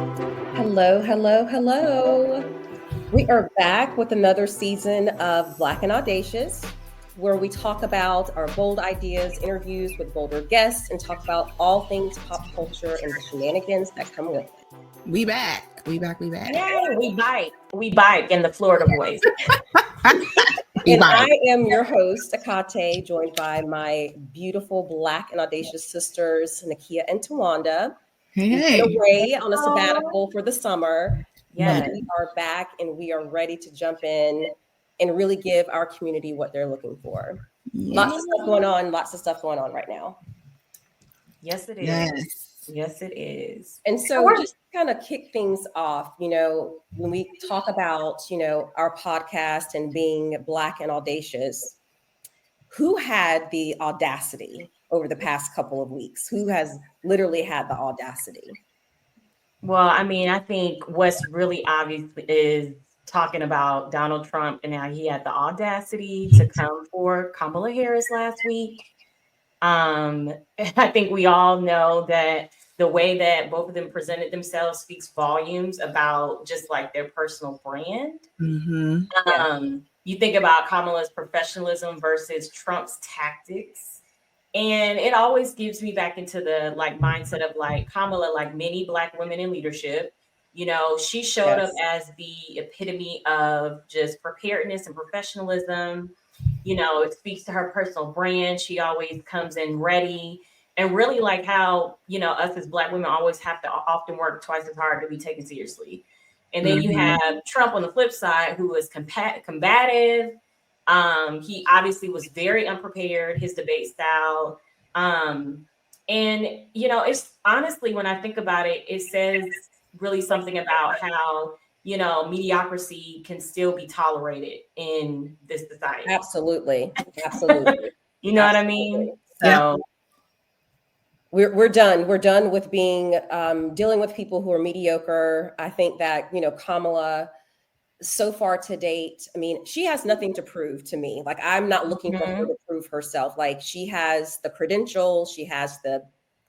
Hello, hello, hello. We are back with another season of Black and Audacious, where we talk about our bold ideas, interviews with bolder guests, and talk about all things pop culture and the shenanigans that come with it. We back. We back. Yay, we bite. We bite in the Florida voice. And I am your host, Akate, joined by my beautiful Black and Audacious sisters, Nakia and Tawanda. We've been away on a sabbatical for the summer. Yes. We are back and we are ready to jump in and really give our community what they're looking for. Lots of stuff going on right now. Yes, it is. Yes, it is. And so just kind of kick things off, when we talk about, our podcast and being Black and audacious, who had the audacity over the past couple of weeks? Who has literally had the audacity? Well, I mean, I think what's really obvious is talking about Donald Trump and how he had the audacity to come for Kamala Harris last week. I think we all know that the way that both of them presented themselves speaks volumes about just like their personal brand. Mm-hmm. You think about Kamala's professionalism versus Trump's tactics. And it always gives me back into the like mindset of like Kamala, like many Black women in leadership, she showed up as the epitome of just preparedness and professionalism. It speaks to her personal brand. She always comes in ready. And really like how, us as Black women always have to often work twice as hard to be taken seriously. And then you have Trump on the flip side, who is combative. He obviously was very unprepared, his debate style. And, it's honestly, when I think about it, it says really something about how, mediocrity can still be tolerated in this society. Absolutely. You know what I mean? So yeah. We're done. We're done with being dealing with people who are mediocre. I think that, Kamala, so far to date, I mean, she has nothing to prove to me. Like, I'm not looking for her to prove herself. Like, she has the credentials, she has the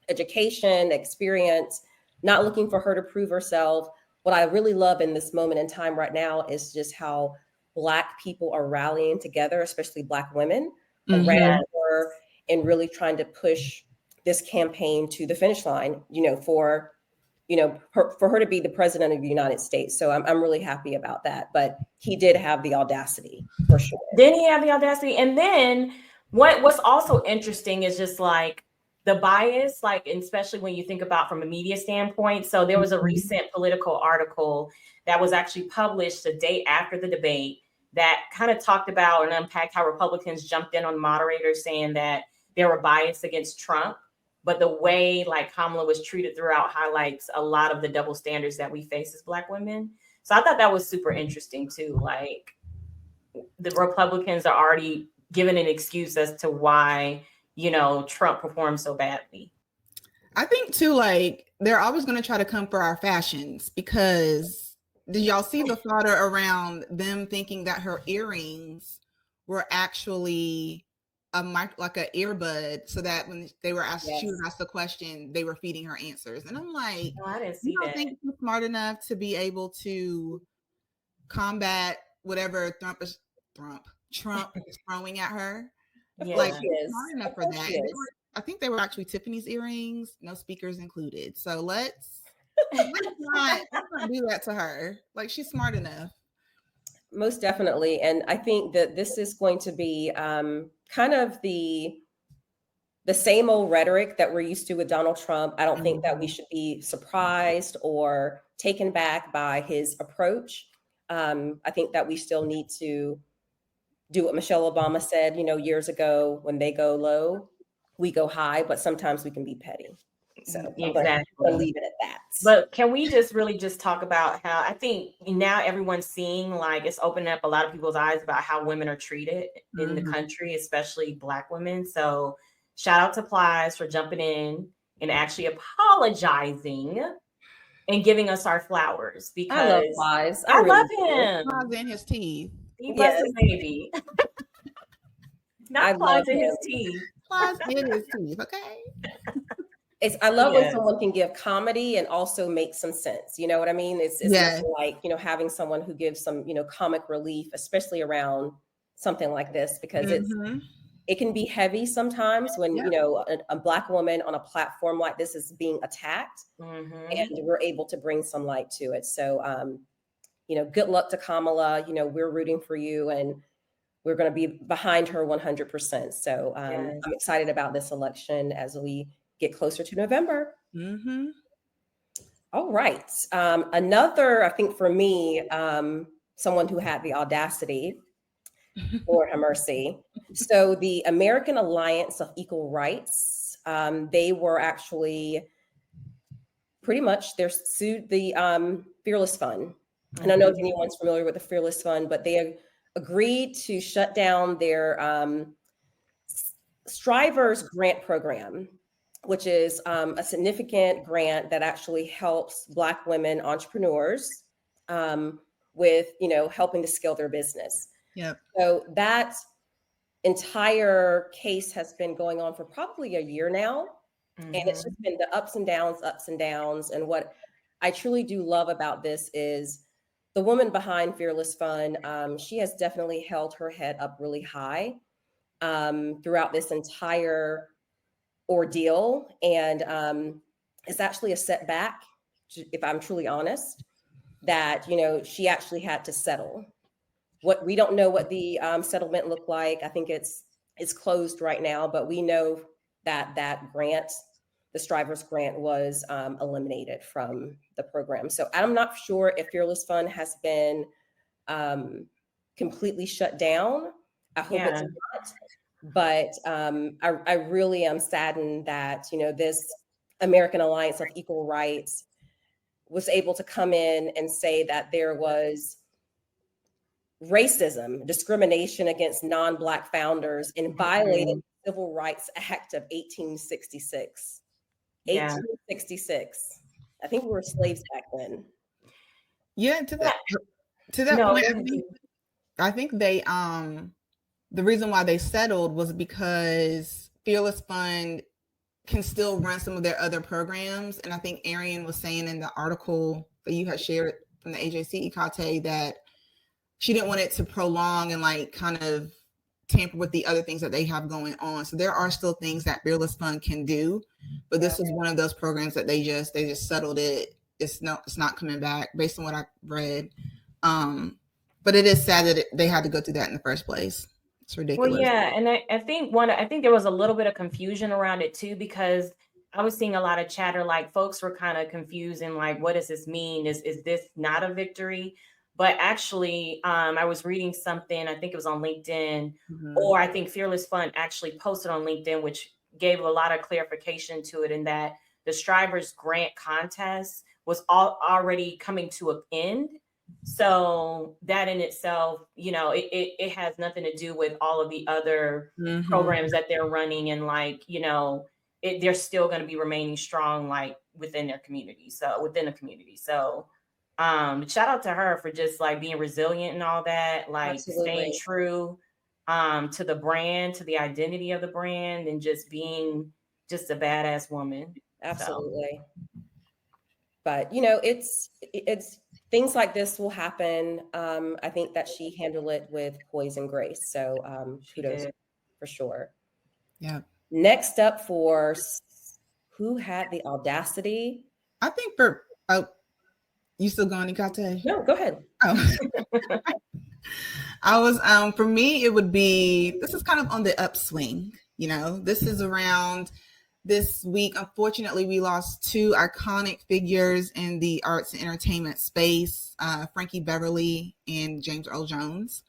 education, experience, not looking for her to prove herself. What I really love in this moment in time right now is just how Black people are rallying together, especially Black women, around her and really trying to push this campaign to the finish line, for her to be the president of the United States. So I'm really happy about that. But he did have the audacity, for sure. Then he had the audacity. And then what's also interesting is just like the bias, like, especially when you think about from a media standpoint. So there was a recent Political article that was actually published a day after the debate that kind of talked about and unpacked how Republicans jumped in on moderators saying that they were biased against Trump. But the way like Kamala was treated throughout highlights a lot of the double standards that we face as Black women. So I thought that was super interesting too. Like the Republicans are already given an excuse as to why, Trump performed so badly. I think too, like they're always going to try to come for our fashions because did y'all see the fodder around them thinking that her earrings were actually like an earbud, so that when they were asked, she was asked a question, they were feeding her answers. And I'm like, I didn't see that. Think you're smart enough to be able to combat whatever Trump is throwing at her? Like, smart enough for that. I think they were actually Tiffany's earrings, no speakers included. So let's not do that to her. Like, she's smart enough. Most definitely. And I think that this is going to be kind of the same old rhetoric that we're used to with Donald Trump. I don't think that we should be surprised or taken back by his approach. I think that we still need to do what Michelle Obama said, years ago, when they go low, we go high, but sometimes we can be petty. So exactly. I'll leave it at that. But can we just really just talk about how I think now everyone's seeing like it's opening up a lot of people's eyes about how women are treated in the country, especially Black women. So shout out to Plies for jumping in and actually apologizing and giving us our flowers because I love Plies. I love him. Plies in his teeth. He busts his baby. Not Plies in his teeth. Plies in his teeth, okay? I love when someone can give comedy and also make some sense. You know what I mean? It's nothing like, you know, having someone who gives some, you know, comic relief, especially around something like this, because it can be heavy sometimes when, you know, a Black woman on a platform like this is being attacked, and we're able to bring some light to it. So, you know, good luck to Kamala. You know, we're rooting for you, and we're going to be behind her 100%. So I'm excited about this election as we get closer to November. All right. Another, I think for me, someone who had the audacity, Lord have mercy. So the American Alliance of Equal Rights, they were actually pretty much, they're sued the Fearless Fund. And I don't know if anyone's familiar with the Fearless Fund, but they agreed to shut down their Strivers grant program, which is a significant grant that actually helps Black women entrepreneurs with, you know, helping to scale their business. So that entire case has been going on for probably a year now. And it's just been the ups and downs. And what I truly do love about this is the woman behind Fearless Fund. She has definitely held her head up really high throughout this entire ordeal. And it's actually a setback, if I'm truly honest, that, you know, she actually had to settle. What we don't know what the settlement looked like. I think it's closed right now, but we know that that grant, the Strivers grant, was eliminated from the program. So I'm not sure if Fearless Fund has been completely shut down. I hope it's not. But I really am saddened that, you know, this American Alliance of Equal Rights was able to come in and say that there was racism, discrimination against non-Black founders, and violated the Civil Rights Act of 1866. 1866. I think we were slaves back then. Yeah, to that point, I think they the reason why they settled was because Fearless Fund can still run some of their other programs. And I think Arian was saying in the article that you had shared from the AJC Ikate that she didn't want it to prolong and like kind of tamper with the other things that they have going on. So there are still things that Fearless Fund can do, but this was one of those programs that they just settled it. It's not coming back based on what I read. But it is sad that they had to go through that in the first place. It's ridiculous. Well, yeah, and I think there was a little bit of confusion around it too, because I was seeing a lot of chatter, like folks were kind of confused and like, what does this mean? Is this not a victory? But actually, I was reading something, I think it was on LinkedIn, or I think Fearless Fund actually posted on LinkedIn, which gave a lot of clarification to it, in that the Strivers grant contest was already coming to an end. So that in itself, you know, it has nothing to do with all of the other programs that they're running, and like, you know, they're still going to be remaining strong, like within their community. So within the community. So shout out to her for just like being resilient and all that, like staying true to the brand, to the identity of the brand, and just being just a badass woman. Absolutely. So. But, you know, it's things like this will happen. I think that she handled it with poise and grace. So kudos for sure. Yeah. Next up, for who had the audacity? I think you still going, Ikate? No, go ahead. Oh. I was for me, it would be, this is kind of on the upswing. You know, this is around this week. Unfortunately, we lost two iconic figures in the arts and entertainment space, Frankie Beverly and James Earl Jones.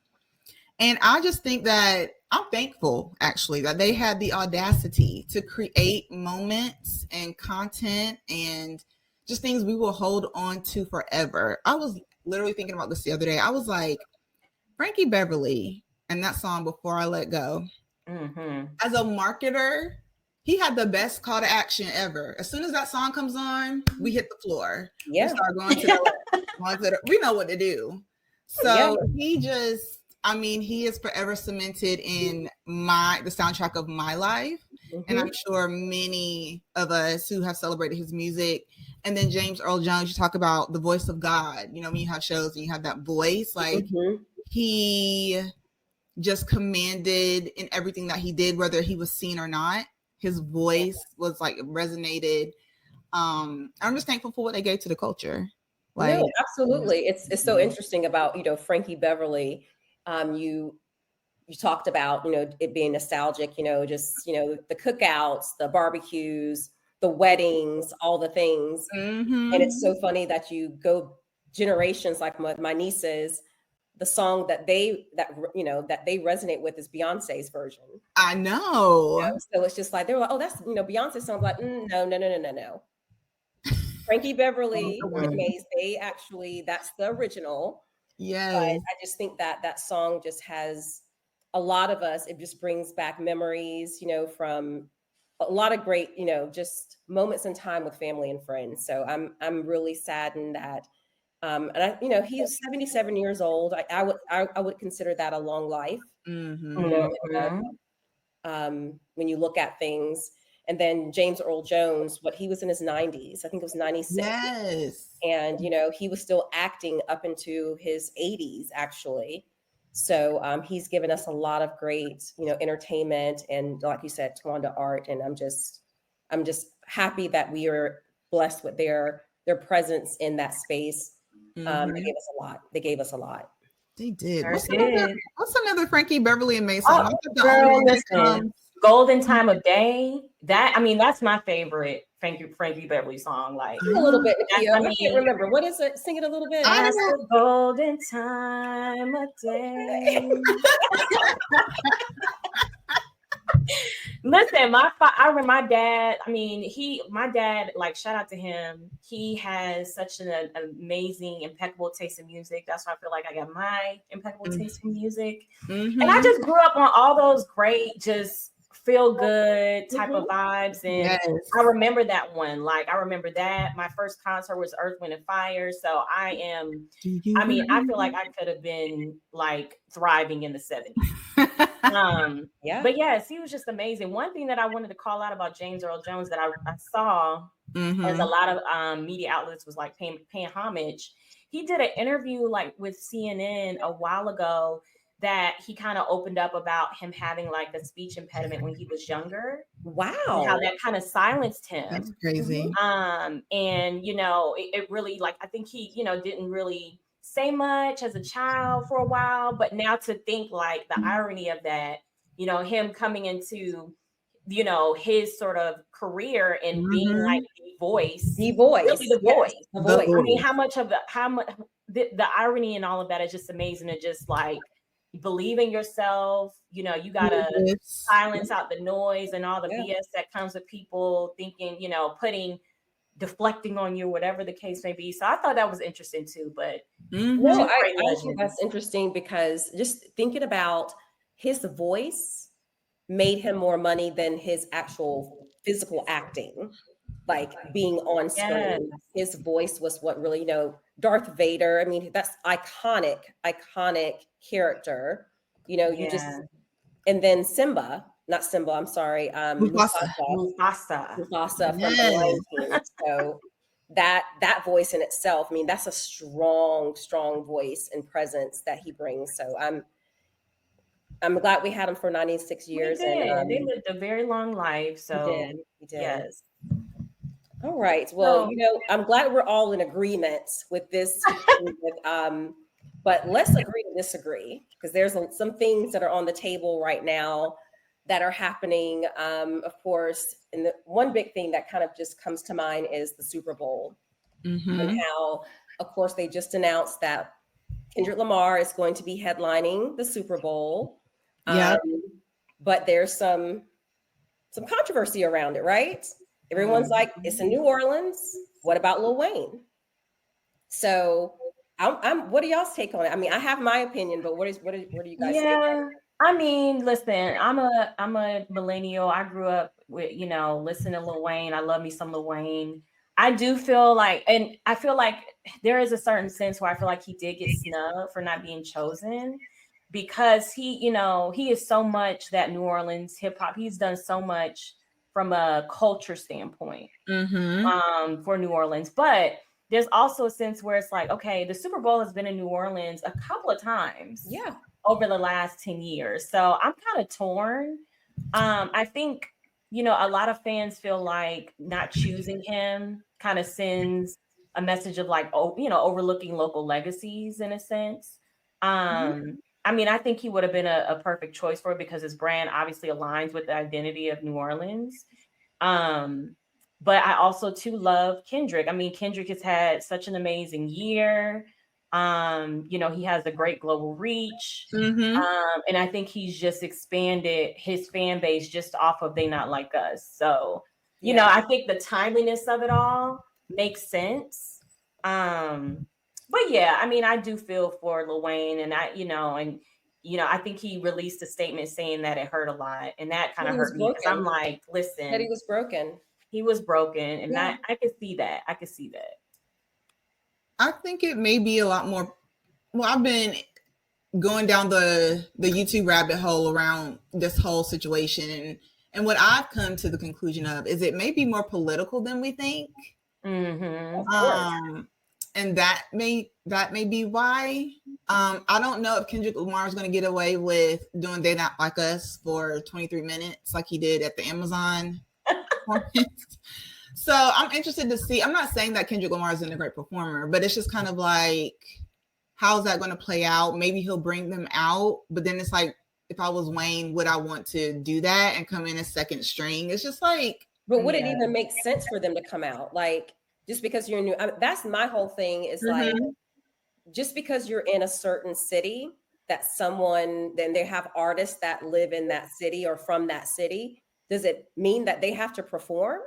And I just think that I'm thankful, actually, that they had the audacity to create moments and content and just things we will hold on to forever. I was literally thinking about this the other day. I was like, Frankie Beverly and that song Before I Let Go, as a marketer, he had the best call to action ever. As soon as that song comes on, we hit the floor. Yeah. We start going to the we know what to do. So he just, I mean, he is forever cemented in the soundtrack of my life. And I'm sure many of us who have celebrated his music. And then James Earl Jones, you talk about the voice of God. You know, when you have shows and you have that voice, like he just commanded in everything that he did, whether he was seen or not. His voice was like resonated. I'm just thankful for what they gave to the culture. Like, no, absolutely. It's so interesting about, you know, Frankie Beverly. You talked about, you know, it being nostalgic, you know, just, you know, the cookouts, the barbecues, the weddings, all the things. And it's so funny that you go generations, like my nieces, the song that they resonate with is Beyonce's version. I know. You know? So it's just like, they were like, oh, that's, you know, Beyonce's song. I'm like, no. Frankie Beverly and Maze, they actually, that's the original. Yes. But I just think that song just has a lot of us, it just brings back memories, you know, from a lot of great, you know, just moments in time with family and friends. So I'm really saddened that, and I, you know, he is 77 years old. I would consider that a long life. You know, when you look at things. And then James Earl Jones, he was in his 90s. I think it was 96. Yes. And, you know, he was still acting up into his 80s, actually. So he's given us a lot of great, you know, entertainment and, like you said, Tawanda art. And I'm just happy that we are blessed with their presence in that space. They gave us a lot. They did. What's another Frankie Beverly and Maze song? Golden Time of Day. That's my favorite Frankie Beverly song. Like a little bit. I can't remember. What is it? Sing it a little bit. Golden Time of Day. Listen, I remember my dad. My dad, like, shout out to him. He has such an amazing, impeccable taste in music. That's why I feel like I got my impeccable taste in music. And I just grew up on all those great, just feel good type of vibes. And I remember that one. Like, I remember that. My first concert was Earth, Wind and Fire. So I feel like I could have been like thriving in the 70s. But yes, he was just amazing. One thing that I wanted to call out about James Earl Jones that I saw as a lot of media outlets was like paying homage. He did an interview like with CNN a while ago that he kind of opened up about him having like a speech impediment when he was younger. Wow. And how that kind of silenced him. That's crazy. And you know, it really, like, I think he, you know, didn't really say much as a child for a while, but now to think like the irony of that, you know, him coming into, you know, his sort of career and being like the voice. I mean, how much the irony and all of that is just amazing. And just like, believe in yourself, you know, you gotta silence out the noise and all the BS that comes with people thinking, you know, deflecting on you, whatever the case may be. So I thought that was interesting too. But no, I think that's interesting because just thinking about his voice made him more money than his actual physical acting, like being on screen. His voice was what really, you know, Darth Vader. I mean, that's iconic character. You know, and then not Simba, I'm sorry. Mufasa from the Lion King. So that voice in itself, I mean, that's a strong voice and presence that he brings. So I'm glad we had him for 96 years. And they lived a very long life. So he did. Yes. All right. Well, you know, I'm glad we're all in agreement with this. But let's agree to disagree, because there's some things that are on the table right now that are happening. Of course, and the one big thing that kind of just comes to mind is the Super Bowl, and how, of course, they just announced that Kendrick Lamar is going to be headlining the Super Bowl. But there's some controversy around it, right? Everyone's like, it's in New Orleans. What about Lil Wayne? So what are y'all's take on it? I mean, I have my opinion, but what do you guys think? I mean, listen, I'm a millennial. I grew up with, you know, listening to Lil Wayne. I love me some Lil Wayne. I do feel like, and I feel like there is a certain sense where I feel like he did get snubbed for not being chosen, because he, you know, he is so much that New Orleans hip hop. He's done so much from a culture standpoint for New Orleans. But there's also a sense where it's like, okay, the Super Bowl has been in New Orleans a couple of times over the last 10 years. So I'm kind of torn. I think, a lot of fans feel like not choosing him kind of sends a message of like, overlooking local legacies in a sense. I mean, I think he would have been a perfect choice for it because his brand obviously aligns with the identity of New Orleans. But I also too love Kendrick. I mean, Kendrick has had such an amazing year. He has a great global reach. And I think he's just expanded his fan base just off of They Not Like Us. So, I think the timeliness of it all makes sense. But yeah, I mean, I do feel for Lil Wayne, and I think he released a statement saying that it hurt a lot, and that kind of hurt me because I'm like, listen, that he was broken. He was broken, and I could see that. I think it may be a lot more. Well, I've been going down the YouTube rabbit hole around this whole situation, and what I've come to the conclusion of is it may be more political than we think. And that may be why. I don't know if Kendrick Lamar is going to get away with doing They Not Like Us for 23 minutes like he did at the Amazon. So I'm interested to see. I'm not saying that Kendrick Lamar isn't a great performer, but it's just kind of like, how's that going to play out? Maybe he'll bring them out, but then it's like, if I was Wayne, would I want to do that and come in as second string? It's just like, but would it even make sense for them to come out? Like, just because you're new, that's my whole thing is like, just because you're in a certain city, then they have artists that live in that city or from that city. Does it mean that they have to perform?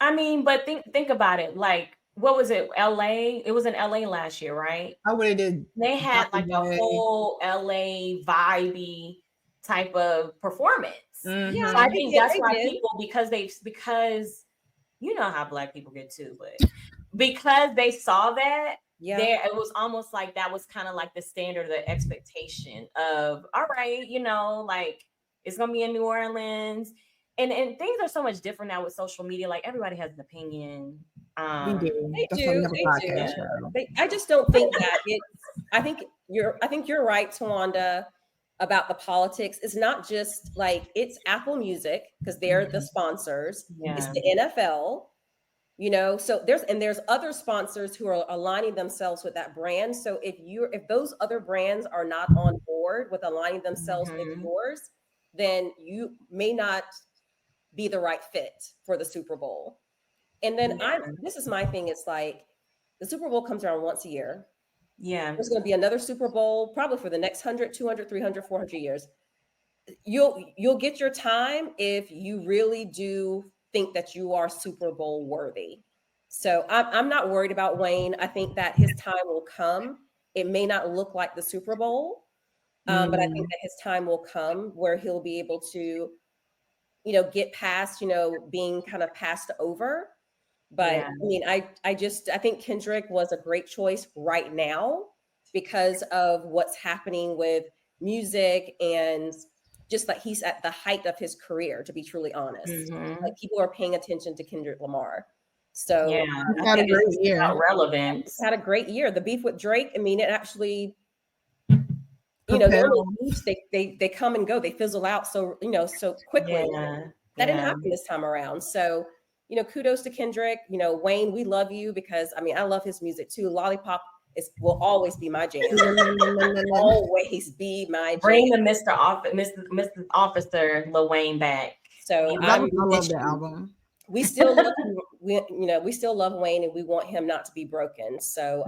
I mean, but think about it. Like, what was it? LA? It was in LA last year, right? I would have did. They had like a whole LA vibey type of performance. Yeah, so I think that's why people, because you know how Black people get too, but because they saw that, it was almost like that was kind of like the standard, the expectation of, all right, like it's gonna be in New Orleans. And things are so much different now with social media. Like everybody has an opinion. We do. They do. I just don't think that I think you're right, Tawanda, about the politics. It's not just like it's Apple Music because they're the sponsors. It's the NFL. So there's other sponsors who are aligning themselves with that brand. So if those other brands are not on board with aligning themselves with yours, then you may not be the right fit for the Super Bowl. And then this is my thing. It's like the Super Bowl comes around once a year. Yeah. There's going to be another Super Bowl probably for the next 100, 200, 300, 400 years. You'll get your time if you really do think that you are Super Bowl worthy. So I'm not worried about Wayne. I think that his time will come. It may not look like the Super Bowl, but I think that his time will come where he'll be able to get past, being kind of passed over. But I mean, I think Kendrick was a great choice right now because of what's happening with music and just like he's at the height of his career, to be truly honest. Like people are paying attention to Kendrick Lamar. So he's had a great year. Relevant. He's had a great year. The beef with Drake, I mean, it actually normally they come and go, they fizzle out so quickly. That didn't happen this time around. So, kudos to Kendrick. Wayne, we love you because I love his music too. Lollipop will always be my jam. Always be my jam. Bring the Mr. Officer Lil Wayne back. So I love the album. We still love we still love Wayne and we want him not to be broken. So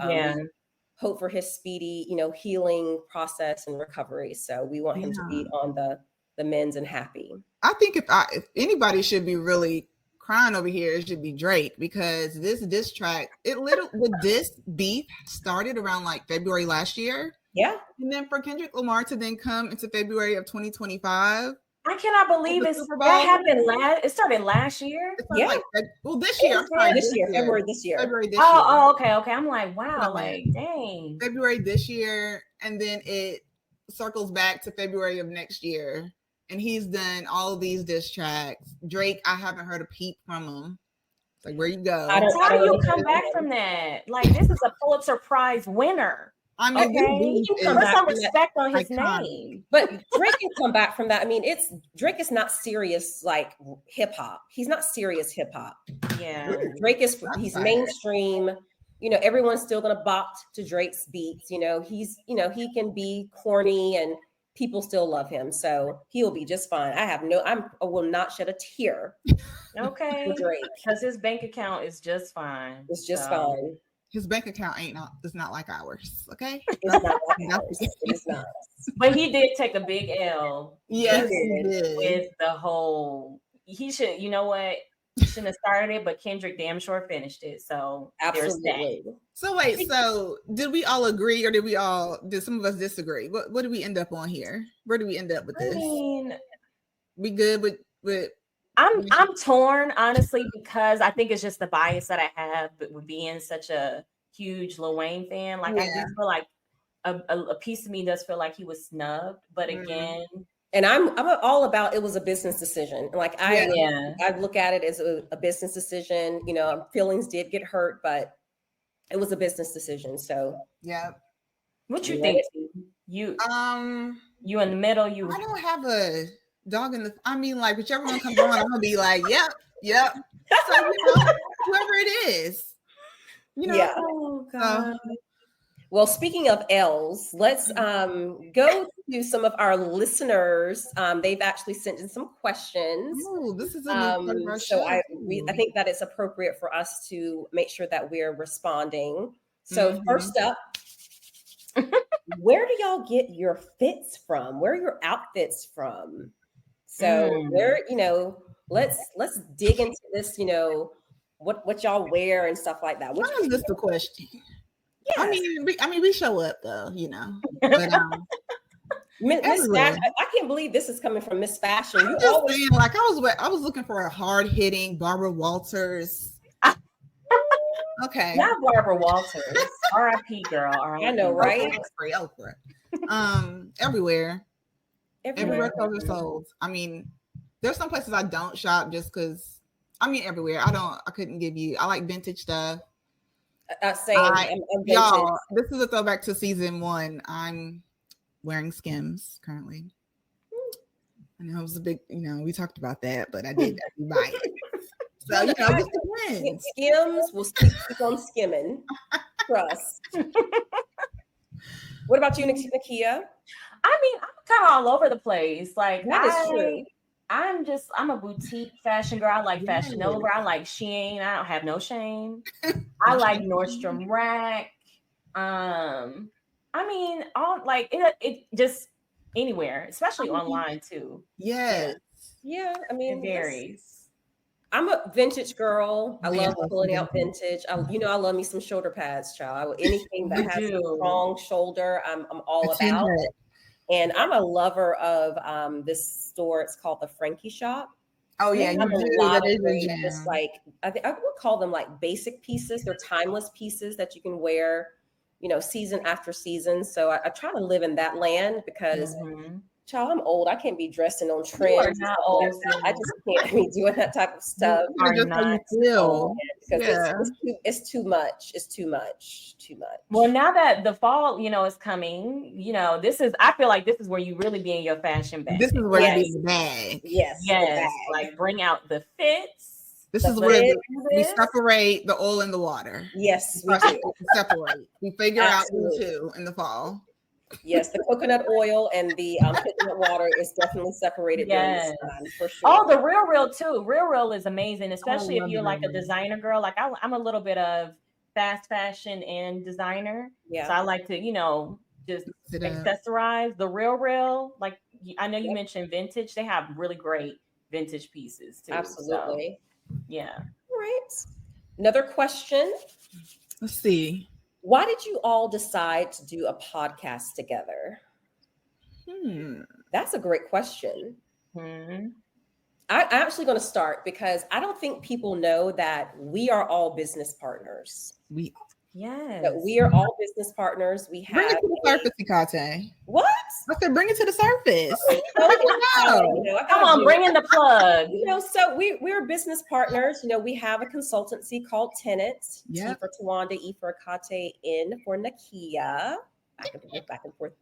hope for his speedy, healing process and recovery. So we want him to be on the men's and happy. I think if anybody should be really crying over here, it should be Drake because this diss track, the diss beef started around like February last year. Yeah. And then for Kendrick Lamar to then come into February of 2025. I cannot believe that happened it started last year. Yeah. This year. February this year. Oh, okay. I'm like, wow, dang. February this year. And then it circles back to February of next year. and he's done all these diss tracks. Drake, I haven't heard a peep from him. It's like, where you go? How do you come back from that? Like, this is a Pulitzer Prize winner. I mean, he can come put back some respect on his iconic name. But Drake can come back from that. I mean, Drake is not serious like hip hop. He's not serious hip hop. Yeah, Drake he's mainstream. You know, everyone's still gonna bop to Drake's beats. You know, he can be corny and people still love him, so he'll be just fine. I will not shed a tear. Okay, for Drake, because his bank account is just fine. It's just fine. His bank account it's not like ours, okay? It's not like ours. It's not. But he did take a big L. Yes, he did. With the whole, he should, you know what? He shouldn't have started it, but Kendrick damn sure finished it. So absolutely. So wait, so did we all agree, or did some of us disagree? What did we end up on here? Where do we end up with this? I mean, we good with I'm torn, honestly, because I think it's just the bias that I have, but with being such a huge Lil Wayne fan, like I do feel like a piece of me does feel like he was snubbed, but again, and I'm all about it was a business decision. Like I look at it as a business decision. You know, feelings did get hurt, but it was a business decision. So yeah. What you think? You in the middle. I don't have a dog in the. I mean, like whichever one comes on, I'm gonna be like, yep. So whoever it is, Yeah. Oh God. Well, speaking of L's, let's go to some of our listeners. They've actually sent in some questions. Oh, this is a new part of our so show. I think that it's appropriate for us to make sure that we're responding. So first up, where do y'all get your fits from? Where are your outfits from? So where, let's dig into this, what y'all wear and stuff like that. Why is this the question? Yes. I mean, we show up though, But, Miss Fashion, I can't believe this is coming from Miss Fashion. I'm just saying, like I was looking for a hard hitting Barbara Walters. Okay, not Barbara Walters. R.I.P. girl. R.I.P. I know, right? Everywhere clothes are sold. I mean, there's some places I don't shop just because. I mean, everywhere. I couldn't give you. I like vintage stuff. I'm y'all, this is a throwback to season 1. I'm wearing Skims currently. I know it was a big, we talked about that, but I did buy it. So, it just depends. Skims will keep on skimming. Trust. What about you, Nakia? I mean, I'm kind of all over the place. Like, that is true. I'm a boutique fashion girl. I like Fashion Nova. I like Shein. I don't have no shame. I like Nordstrom Rack. I mean, all like it just anywhere, especially online too. Yes. Yeah. I mean, it varies. I'm a vintage girl. I love pulling out vintage. I love me some shoulder pads, child. Anything that has a strong shoulder, I'm all about. And I'm a lover of this store. It's called the Frankie Shop. Oh yeah, just like I would call them like basic pieces. They're timeless pieces that you can wear, season after season. So I try to live in that land because, child, I'm old. I can't be dressing on trends. I just can't be doing that type of stuff. It's too much. It's too much. Well, now that the fall, is coming, I feel like this is where you really be in your fashion bag. This is where you be in the bag. Yes. Like bring out the fits. This is where we separate the oil and the water. Yes, we do. Separate. We figure out the two in the fall. Yes, the coconut oil and the coconut water is definitely separated during this time, for sure. Oh, the Real too. Real is amazing, especially if you're like a designer girl. Like I'm a little bit of fast fashion and designer. Yeah. So I like to, just accessorize the Real. Like I know you mentioned vintage. They have really great vintage pieces too. Absolutely. So, yeah. All right. Another question. Let's see. Why did you all decide to do a podcast together? That's a great question. I'm actually going to start because I don't think people know that we are all business partners. Yes. That we are all business partners. We have. Bring it to the surface, Kate. What? I said, bring it to the surface. Come on, bring in the plug. So we're business partners. We have a consultancy called Tenants. T for Tawanda, E for Akate, N for Nakia. Back and forth.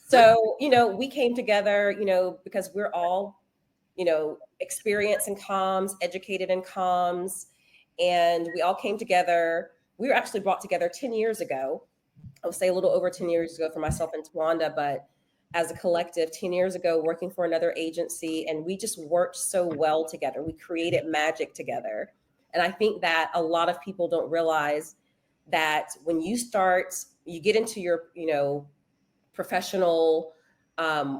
So, we came together, because we're all, experienced in comms, educated in comms, and we all came together. We were actually brought together 10 years ago. I would say a little over 10 years ago for myself and Tawanda, but as a collective 10 years ago, working for another agency, and we just worked so well together. We created magic together. And I think that a lot of people don't realize that when you get into your, professional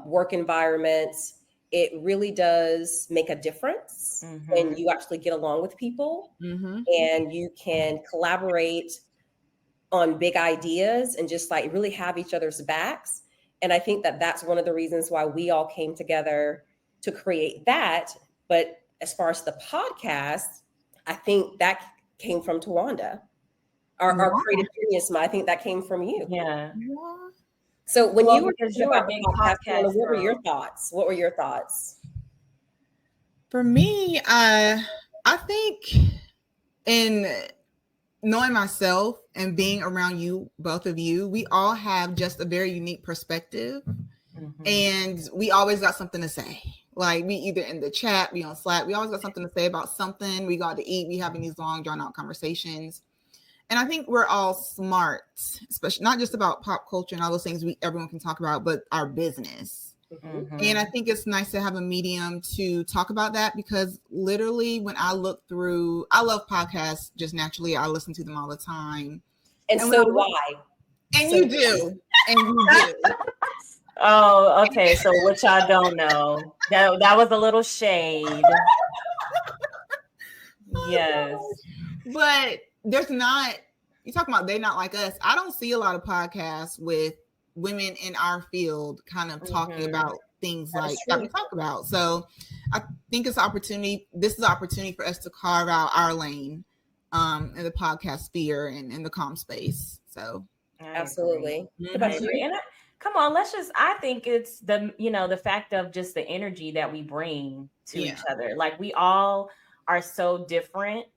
work environments, it really does make a difference when you actually get along with people and you can collaborate on big ideas and just like really have each other's backs. And I think that that's one of the reasons why we all came together to create that. But as far as the podcast, I think that came from Tawanda. Our creative genius, I think that came from you. Yeah. So when you were a big podcast, what were your thoughts? What were your thoughts? For me, I think in knowing myself and being around you, both of you, we all have just a very unique perspective, and we always got something to say. Like we either in the chat, we on Slack, we always got something to say about something. We got to eat. We having these long, drawn out conversations. And I think we're all smart, especially not just about pop culture and all those things everyone can talk about, but our business. And I think it's nice to have a medium to talk about that, because literally when I look through, I love podcasts just naturally. I listen to them all the time. And so do I. And you do. And you do. Oh, okay. So what y'all don't know, that was a little shade. Yes. But there's not, you talking about they not like us. I don't see a lot of podcasts with women in our field kind of talking about things like that we talk about. So I think it's opportunity. This is an opportunity for us to carve out our lane in the podcast sphere and in the comm space. So absolutely. Come on, I think it's the fact of just the energy that we bring to each other. Like we all are so different,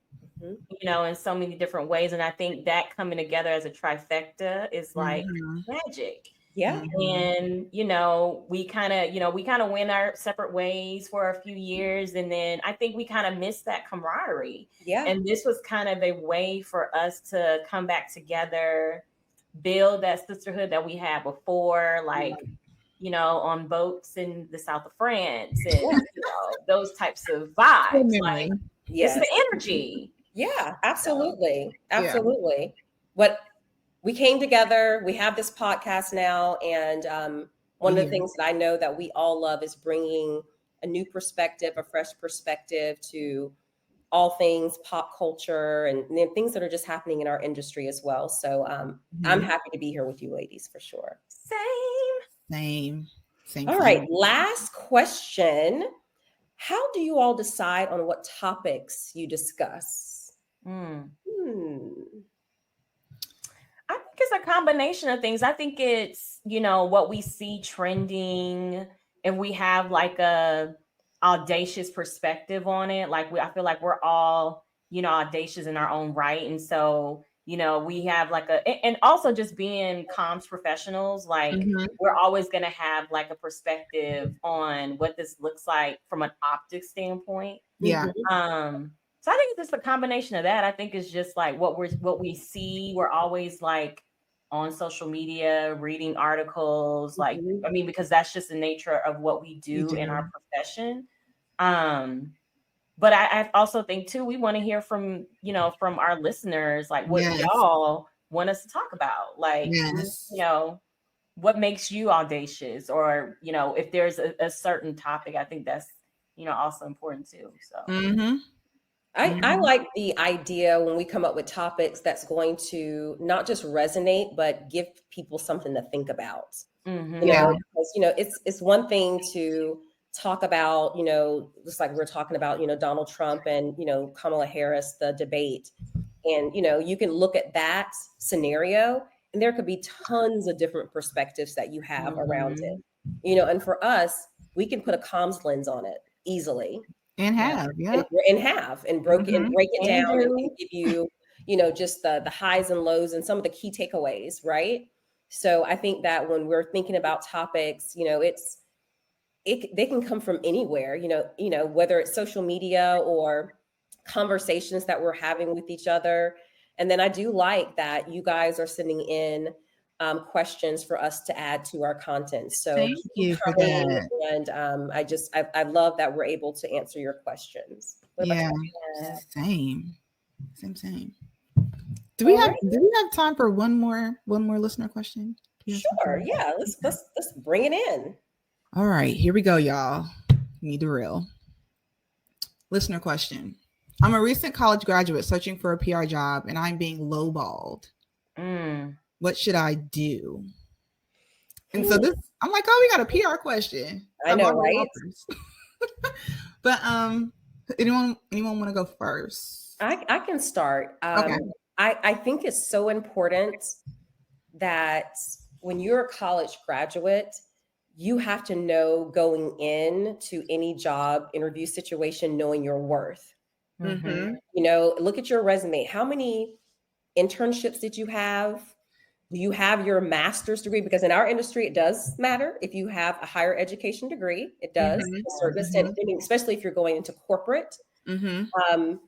in so many different ways. And I think that coming together as a trifecta is like magic. Yeah. And, we kind of went our separate ways for a few years. And then I think we kind of missed that camaraderie. Yeah. And this was kind of a way for us to come back together, build that sisterhood that we had before, like, on boats in the south of France and, those types of vibes. Like, it's the energy. Yeah, absolutely. Absolutely. But we came together, we have this podcast now. And one of the things that I know that we all love is bringing a new perspective, a fresh perspective to all things pop culture and things that are just happening in our industry as well. So I'm happy to be here with you ladies for sure. Same. All right. Last question. How do you all decide on what topics you discuss? I think it's a combination of things. I think it's, what we see trending, and we have like a audacious perspective on it. Like I feel like we're all, audacious in our own right. And so, we have like and also just being comms professionals, like we're always going to have like a perspective on what this looks like from an optics standpoint. Yeah. So I think it's just a combination of that. I think it's just like what we see. We're always like on social media, reading articles, like, I mean, because that's just the nature of what we do in our profession. But I also think too, we want to hear from our listeners, like what y'all want us to talk about. Like, what makes you audacious, or, if there's a certain topic, I think that's, also important too. So. I like the idea when we come up with topics that's going to not just resonate, but give people something to think about. Because, it's one thing to talk about, just like we're talking about, Donald Trump and, Kamala Harris, the debate. And, you can look at that scenario and there could be tons of different perspectives that you have around it, and for us, we can put a comms lens on it easily. And have, and break it down and give you, just the highs and lows and some of the key takeaways, right? So I think that when we're thinking about topics, they can come from anywhere, whether it's social media or conversations that we're having with each other. And then I do like that you guys are sending in questions for us to add to our content. So thank you for that. And I love that we're able to answer your questions. Yeah, same. Do we have time for one more listener question? Sure. Yeah. Let's bring it in. All right, here we go, y'all. Need the real. Listener question. I'm a recent college graduate searching for a PR job and I'm being lowballed. What should I do? And so I'm like, oh, we got a PR question. I know, right? But anyone want to go first? I can start. Okay. I think it's so important that when you're a college graduate, you have to know going into any job interview situation, knowing your worth. Look at your resume. How many internships did you have? Do you have your master's degree? Because in our industry, it does matter. If you have a higher education degree, it does, to a certain extent, especially if you're going into corporate. And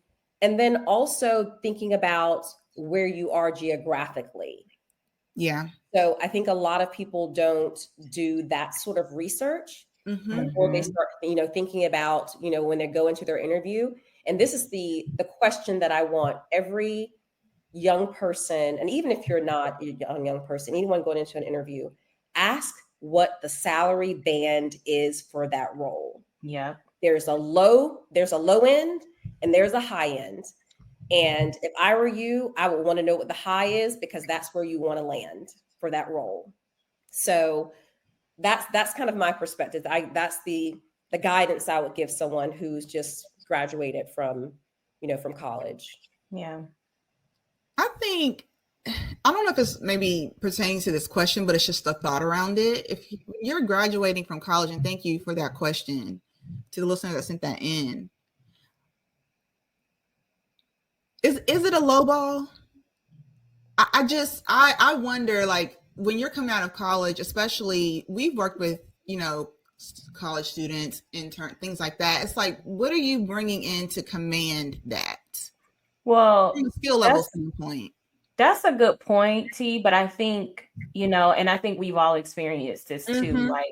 then also thinking about where you are geographically. Yeah. So I think a lot of people don't do that sort of research before they start, thinking about, when they go into their interview. And this is the question that I want every young person, and even if you're not a young person, anyone going into an interview, ask what the salary band is for that role. Yeah. There's a low end and there's a high end. And if I were you, I would want to know what the high is, because that's where you want to land for that role. So that's kind of my perspective. That's the guidance I would give someone who's just graduated from college. Yeah. I think, I don't know if it's maybe pertaining to this question, but it's just a thought around it. If you're graduating from college, and thank you for that question to the listener that sent that in, is it a low ball? I wonder, like, when you're coming out of college, especially, we've worked with, college students, intern, things like that. It's like, what are you bringing in to command that? Well, from a skill level standpoint. That's a good point, T. But I think, and I think we've all experienced this too. Like,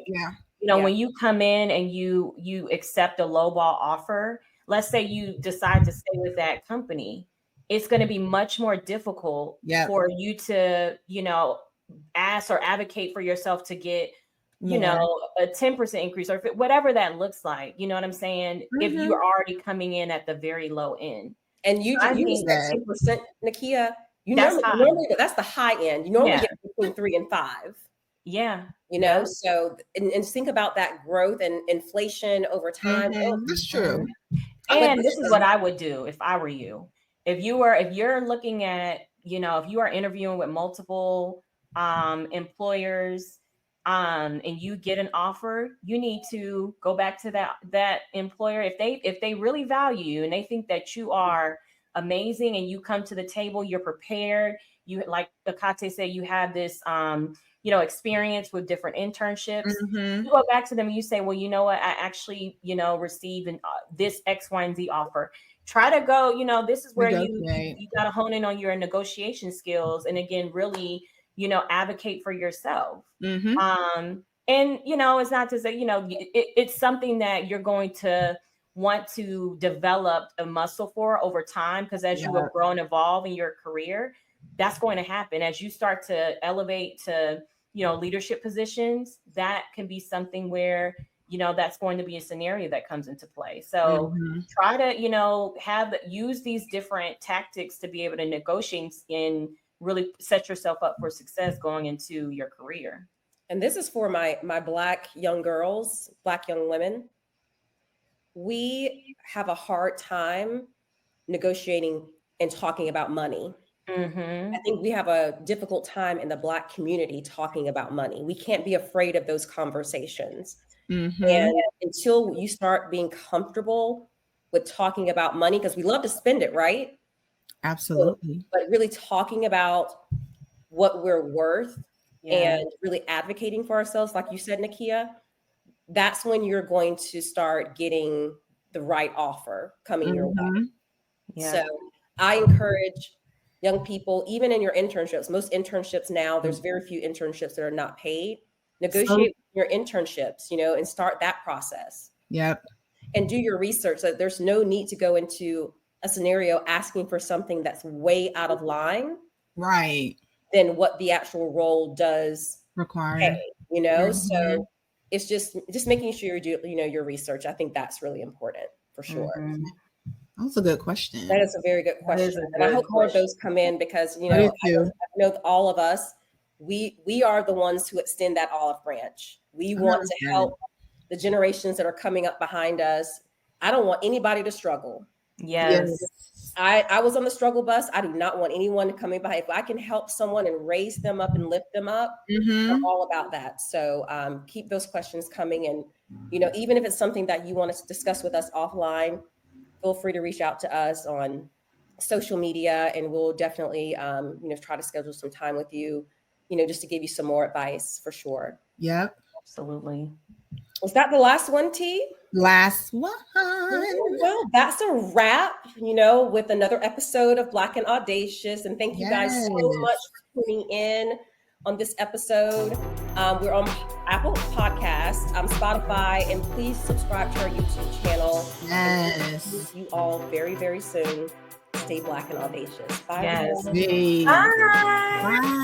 when you come in and you accept a lowball offer, let's say you decide to stay with that company, it's going to be much more difficult for you to, ask or advocate for yourself to get, a 10% increase, or whatever that looks like. You know what I'm saying? If you're already coming in at the very low end. And you just said 10%, Nakia. Normally that's the high end. You normally get between 3 and 5. Yeah. So and think about that growth and inflation over time. That's true. And this is what I would do if I were you. If you're looking at, if you are interviewing with multiple employers, and you get an offer, you need to go back to that employer. If they really value you and they think that you are amazing and you come to the table, you're prepared, you, like Akate said, you have this experience with different internships, you go back to them and you say, well, you know what, I actually received this X, Y, and Z offer. Try to go, this is where you got to hone in on your negotiation skills, and again, really advocate for yourself. And it's not to say, it's something that you're going to want to develop a muscle for over time, because as you grow and evolve in your career, that's going to happen as you start to elevate to leadership positions. That can be something where that's going to be a scenario that comes into play. So try to use these different tactics to be able to negotiate and really set yourself up for success going into your career. And this is for my Black young girls, Black young women. We have a hard time negotiating and talking about money. I think we have a difficult time in the Black community talking about money. We can't be afraid of those conversations. And until you start being comfortable with talking about money, because we love to spend it, right? Absolutely. But really talking about what we're worth and really advocating for ourselves, like you said, Nakia, that's when you're going to start getting the right offer coming your way. So I encourage young people, even in your internships, most internships now, there's very few internships that are not paid. Negotiate your internships, and start that process. Yep. And do your research. So there's no need to go into a scenario asking for something that's way out of line. Right. Than what the actual role does require. Pay, So it's just making sure you do, your research. I think that's really important for sure. That's a good question. That is a very good question. And I hope more of those come in because, I know all of us, we are the ones who extend that olive branch. We want to help the generations that are coming up behind us. I don't want anybody to struggle. Yes. I was on the struggle bus. I do not want anyone to come in behind. If I can help someone and raise them up and lift them up, I'm all about that. So keep those questions coming. And, even if it's something that you want to discuss with us offline, feel free to reach out to us on social media and we'll definitely, try to schedule some time with you, just to give you some more advice for sure. Yep. Absolutely. Was that the last one, T? Last one. Well, that's a wrap, with another episode of Black and Audacious. And thank you guys so much for tuning in on this episode. We're on Apple Podcasts, Spotify, and please subscribe to our YouTube channel. Yes. See you all very, very soon. Stay Black and Audacious. Bye. Yes. Bye. Bye. Bye.